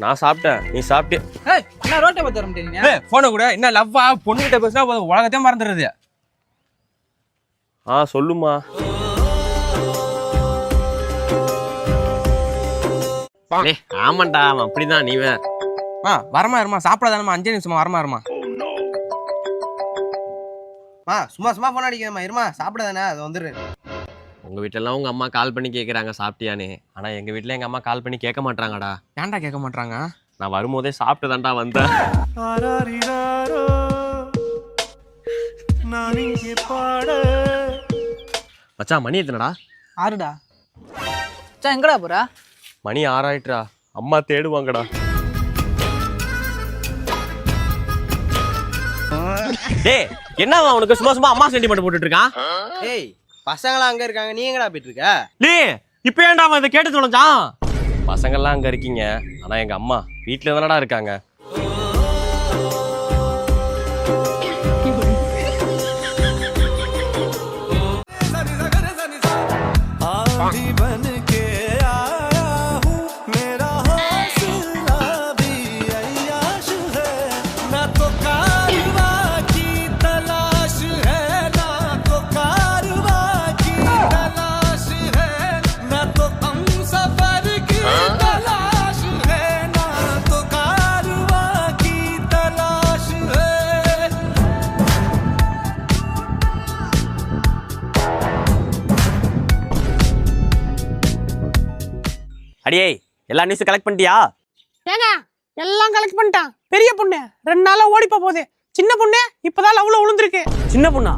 நான் சாப்பிட்டேன், நீ சாப்பிட்டு. என்ன ரோட்டை பார்த்து வர முடியும்? போன கூட என்ன லவ்வா பொண்ணுகிட்ட பேசினா உலகத்தையும் மறந்துடுறது. சொல்லுமா. ஆமாண்டா, அவன் அப்படிதான். நீ வரமா இருமா, சாப்பிடாதானமா 5 நிமிஷமா வரமா இருமா. சும்மா சும்மா போன் அடிக்கிறமா, இருமா சாப்பிடாதானே அது வந்துரு. உங்க வீட்டுல உங்க அம்மா கால் பண்ணி கேக்குறாங்க சாப்பிட்டியானே. ஆனா எங்க வீட்டுல எங்க அம்மா கால் பண்ணி கேட்க மாட்டாங்கடா. ஏன்டா கேட்க மாட்டாங்க? நான் வரும்போதே சாப்பிட்டு தான்டா வந்தேன். மச்சான் மணி எத்தனடா? 6டா. மச்சான் எங்கடா போற? மணி 6 ஆயிட்டுடா. அம்மா தேடுவாங்கடா. டேய், என்னவா உனக்கு சும்மா சும்மா அம்மா சென்டிமெண்ட் போட்டுட்டு இருக்கான்? ஏய், பசங்களாம் அங்க இருக்காங்க, நீ எங்கடா போயிட்டு இருக்க? டேய், இப்போ ஏன்டா அவன் இதை கேட்டு தொலைஞ்சான்? பசங்கள்லாம் அங்க இருக்கீங்க, ஆனா எங்க அம்மா வீட்டுல தானடா இருக்காங்க. அடியே, எல்லா நியூஸும் கலெக்ட் பண்ணிட்டியா? ஏங்க எல்லாம் கலெக்ட் பண்ணிட்டான். பெரிய பொண்ணு 2 நாளா ஓடிப்ப போகுது. சின்ன பொண்ணு இப்பதான் லவ்ல விழுந்திருக்கு. சின்ன பொண்ணா?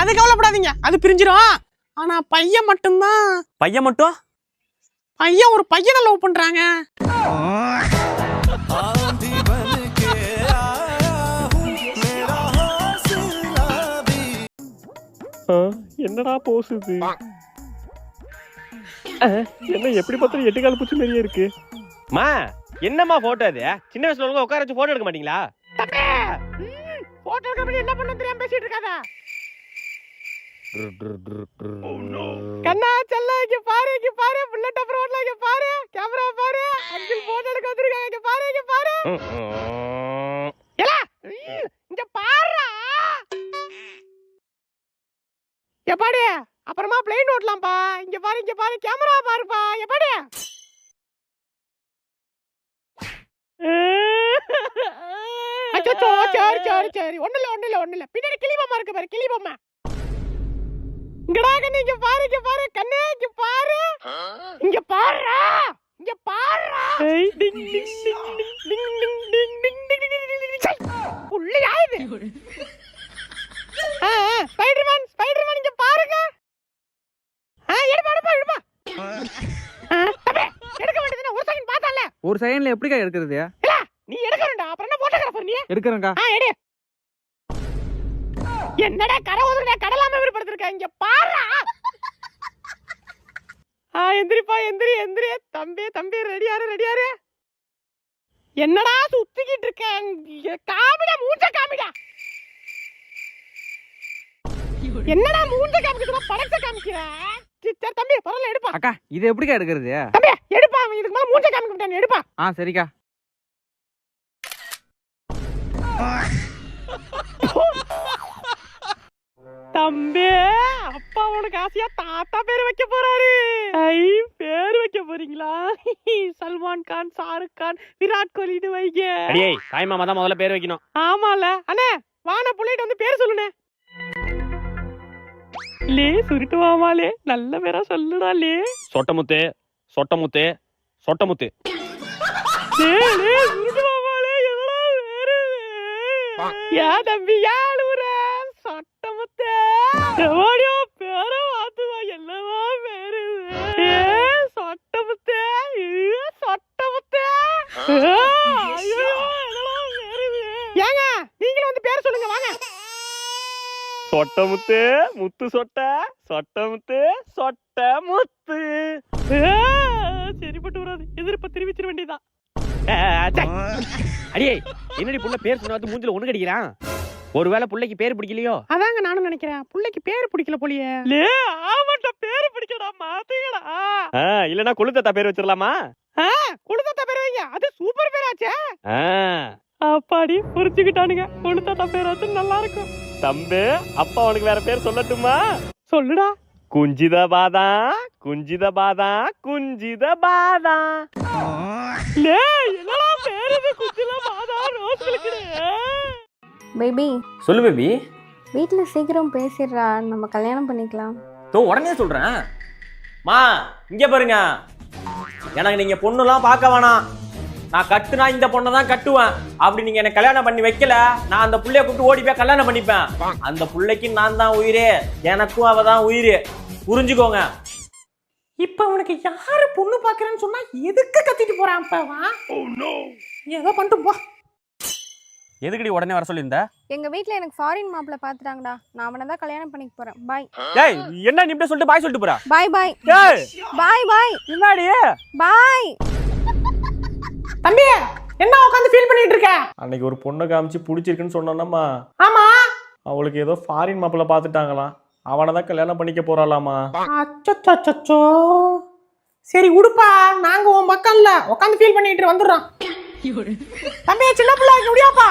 அது கவலைப்படாதீங்க, அது பிரிஞ்சிரும். ஆனா பையன் மட்டும்தான். பையன் மட்டும்? பையன் ஒரு பையனை லவ் பண்றாங்க. என்னடா போசுது? என்ன எப்படி பார்த்தா 8 கால் பூச்சி மாதிரியே இருக்கு. மா, என்னம்மா போட்டோ அது? சின்ன வயசுல ஒழுங்கா உட்கார வச்சு போட்டோ எடுக்க மாட்டீங்களா? போட்டோ எடுக்க முடியும், என்ன பண்ண தெரியாம பேசிட்டு இருக்காத. கண்ணா செல்ல, இங்க பாரு, இங்க பாரு, புல்லட் அப்புறம் ஓடல, இங்க பாரு, கேமரா பாரு, அங்கிள் போட்டோ எடுக்க வந்திருக்காங்க, இங்க பாரு, இங்க பாரு. ஏலா, இங்க பாருடா. எப்பாடி அப்புறமா பிளேன் ஓட்டலாம்ப்பா. இங்க பாரு, இங்க பாரு, கேமரா பாருப்பா. எப்பாடி அச்சோ, சரி சரி சரி, ஒண்ணு இல்ல. பின்னாடி கிளி பொம்மை இருக்கு பாரு, கிளி பொம்மை. இங்கடா கண்ணு, இங்க பாரு, இங்க பாரு கண்ணு, இங்க பாரு, இங்க பாருடா, இங்க பாருடா. டிங் டிங் டிங் டிங் டிங் டிங் டிங் டிங் டிங். புள்ளையா இது? ஸ்பைடர்மேன் இங்க பாருங்க. எடுப்பா. எடுக்க வேண்டியதுனா ஒரு செகண்ட் பார்த்தால. ஒரு செகண்ட்ல எப்படிக்கா எடுக்கிறது? இல்ல, நீ எடுக்கறடா. அப்புறம் என்ன போட்டோகிராஃபர் நீ? எடுக்கறேன்க்கா. எடு. என்னடா கரை ஓதுறடா, கடலாம விருப்பப்படுறக்க. இங்க பாருடா. எந்திரிப்பா, எந்திரி. தம்பி ரெடியாரு. என்னடா சுத்திக்கிட்டு இருக்க? காமிடா, மூஞ்ச காமிடா. என்னடா மூஞ்ச காமிக்கிறா, படத்தை காமிக்கிறா. தம்பி பரவாயில்ல, எடுப்பா. அக்கா, இது எப்படிக்கா எடுக்கிறது? தம்பி எடுப்பா, இதுக்கு மேல மூஞ்ச காமிக்க மாட்டானே, எடுப்பா. சரிக்கா. தம்பி, அப்பா உனக்கு ஆசையா தாத்தா பேர் வைக்க போறாரு. பேர் வைக்க போறீங்களா? சல்மான் கான், ஷாருக் கான், விராட் கோலி இது வைங்க. அடியே, தாய் மாமா தான் முதல்ல பேர் வைக்கணும். ஆமால அண்ணே, வான புள்ளைட்டு வந்து பேர் சொல்லுனே. லே சுருட்டு மாமாலே, நல்ல பேரா சொல்லுடா. லே சொட்டமுத்து. லே சுருட்டு மாமாலே, எவ்வளோ பேரு? யா தம்பி, யாழுற சொட்டமுத்து. எவ்வளோ பேரை மாத்துவா, என்னவா பேரு? சொட்டமுத்து. ஐயோ, என்னடா பேரு? ஏங்க நீங்களும் வந்து பேர் சொல்லுங்க, வாங்க. சொட்டமுத்து, முத்து சொட்டமுத்து. சரிப்பட்டு வராது, எதிர்ப்ப தெரிவிச்சிட வேண்டியதான். அடியே, என்னடி புள்ள பேர் சொன்னாது மூஞ்சில ஒண்ணு கடிக்கிறான். ஒருவேளை புள்ளைக்கு பேர் பிடிக்கலையோ? அதாங்க நானும் நினைக்கிறேன், புள்ளைக்கு பேர் பிடிக்கல போலியே. ஆமாட்ட பேர் பிடிக்கடா, மாத்தீங்கடா. இல்லனா குழுத்தத்தா பேர் வச்சிரலாமா? குழுத்தத்தா பேர் வைங்க, அது சூப்பர் பேராச்சே. அப்பாடி புரிஞ்சுக்கிட்டானுங்க, குழுத்தத்தா பேர் வச்சு நல்லா இருக்கும். தம்பி, அப்பா உனக்கு வேற பேர் சொல்லட்டுமா? சொல்லுடா. குஞ்சித பாதம், குஞ்சித பாதம், குஞ்சித பாதம். என்னடா பேரு இது? குஞ்சித பாதம் ரோஸ்களுக்கு. பேபி சொல்லு பேபி. வீட்ல சீக்கிரம் பேசிடுறா, நம்ம கல்யாணம் பண்ணிக்கலாம். உடனே சொல்றேன். மா இங்க பாருங்க, எனக்கு நீங்க பொண்ணுலாம் பார்க்க வேணாம். நான் கட்டுனா இந்த பொண்ணை தான் கட்டுவேன். அப்படி நீங்க என்ன கல்யாணம் பண்ணி வைக்கல, நான் அந்த புள்ளைய கூப்பிட்டு ஓடி போய் கல்யாணம் பண்ணிப்பேன். அந்த புள்ளைக்கு நான் தான் உயிரே, எனக்கும் அவ தான் உயிர். புரிஞ்சுக்கோங்க. இப்ப உனக்கு யாரு பொண்ணு பாக்குறேன்னு சொன்னா எதுக்கு கத்திட்டு போறான்? ஏதோ பண்ணிட்டு போ. எதுக்கடி உடனே வர சொல்லியிருந்த? எங்க வீட்ல எனக்கு ஃபாரின் மாப்பிள்ள பாத்துட்டாங்கடா, நான் அவனை தான் கல்யாணம் பண்ணிக்க போறேன். பாய். ஏய் என்ன நீ இப்படி சொல்லிட்டு பாய் சொல்லிட்டு போறா? பாய் பாய். ஏய் பாய் பாய். என்னடி? பாய். தம்பி, என்ன உட்கார்ந்து ஃபீல் பண்ணிட்டு இருக்க? அன்னைக்கு ஒரு பொண்ணை காமிச்சு பிடிச்சிருக்குன்னு சொன்னோம்மா. ஆமா, அவளுக்கு ஏதோ ஃபாரின் மாப்பிள்ள பாத்துட்டாங்களாம், அவனை தான் கல்யாணம் பண்ணிக்க போறாளாமா. அச்சோ. சரி உடுப்பா, நாங்க உன் பக்கம் இல்ல, உட்கார்ந்து ஃபீல் பண்ணிட்டு வந்துடுறோம். தம்பி, சின்ன பிள்ளை இங்க முடியாப்பா.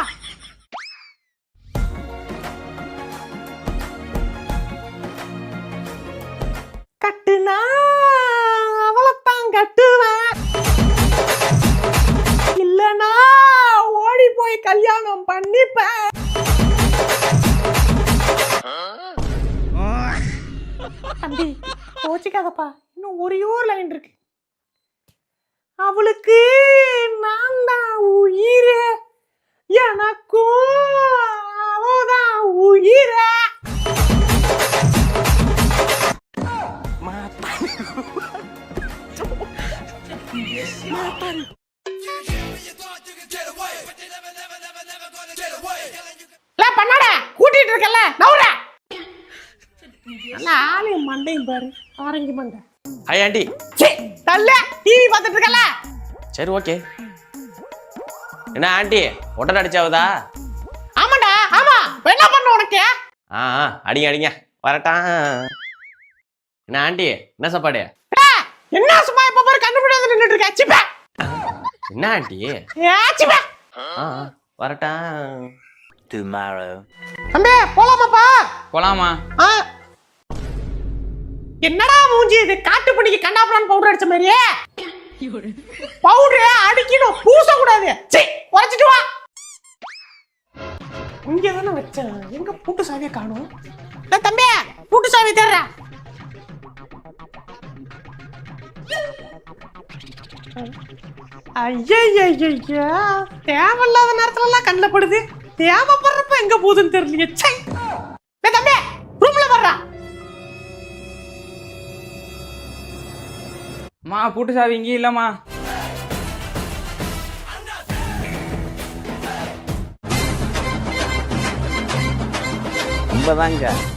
கட்டுனா அவளைத்தான் கட்டுவேன், இல்லனா ஓடி போய் கல்யாணம் பண்ணிப்பேன். தம்பி கோச்சிக்காதப்பா, இன்னும் ஒரே ஒரு லைன் இருக்கு. அவளுக்கு நான் தான் உயிர், எனக்கும் அவதான் உயிர். பண்ணாட கூட்டிட்டு இருக்கல நவுற. நல்லா ஆளையும் மண்டையும் பாரு, ஆரஞ்சு மண்டை. Hi aunty. தல்ல டிவி பார்த்துட்டு இருக்கல. சரி ஓகே. என்ன ஆண்டி உடனே அடிச்சாவதா? ஆமாடா ஆமா. என்ன பண்ண உனக்கு? அடிங்க அடிங்க வரட்டான். என்ன ஆண்டி என்ன சாப்பாடு? என்ன சும்மா இப்ப பாரு கண்டுபிடிச்சு நின்னுட்டு இருக்க. சிப்ப. என்ன ஆண்டி? சிப்ப. வரட்டான். Tomorrow. அம்பே போலாமாப்பா? போலாமா? என்னடா மூஞ்சி இது, காட்டு பண்ணிக்கு கண்ணாபுரான் பவுடர் அடிச்ச மாதிரியே. பவுடர் அடிக்கணும், பூச கூடாது. சீ, குறைச்சிட்டு வா. இங்க தானே வச்சேன், எங்க பூட்டு சாவியை காணோம்? தம்பி, பூட்டு சாவியை தேடுற. ஐயா தேவையில்லாத நேரத்துல எல்லாம் கண்ணில் படுது, தேவைப்படுறப்ப எங்க போகுதுன்னு தெரியலையே. தம்பி ரூம்ல வர்றா. மா பூட்டு சாவி இங்கே இல்லம்மா.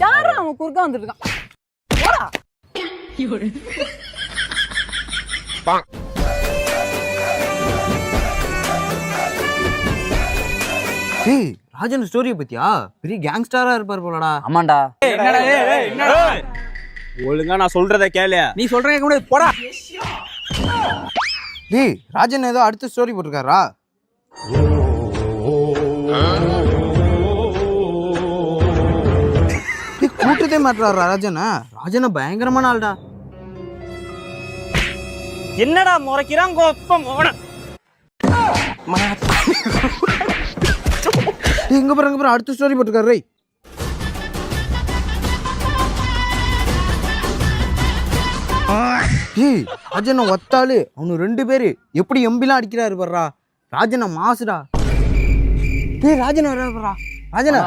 யாரா அவன் குறுக்க வந்துட்டு இருக்கான்? ஏய், ராஜன் ஸ்டோரியை பத்தியா? பெரிய கேங்ஸ்டரா இருப்பார் போலடா. ஆமாண்டா. ஒழுங்கா நான் சொல்றத கேளு. நீ சொல்ற கேட்க முடியாது, போடா. டேய், ராஜன் ஏதோ அடுத்த ஸ்டோரி போட்டிருக்காரா? கூட்டத்தே மாட்டுறாரா ராஜனா? ராஜனா பயங்கரமான ஆள்டா. என்னடா முறைக்கிறான் கோப்பம் ஓன. எங்க பாருங்க அடுத்த ஸ்டோரி போட்டிருக்காரு. ஏய், ராஜனை ஒத்தாளு, அவனு 2 பேரு எப்படி எம்பிலாம் அடிக்கிறாரு பாருடா. ராஜனை மாசுடா. ஏய், ராஜனை வர்றா. ராஜனா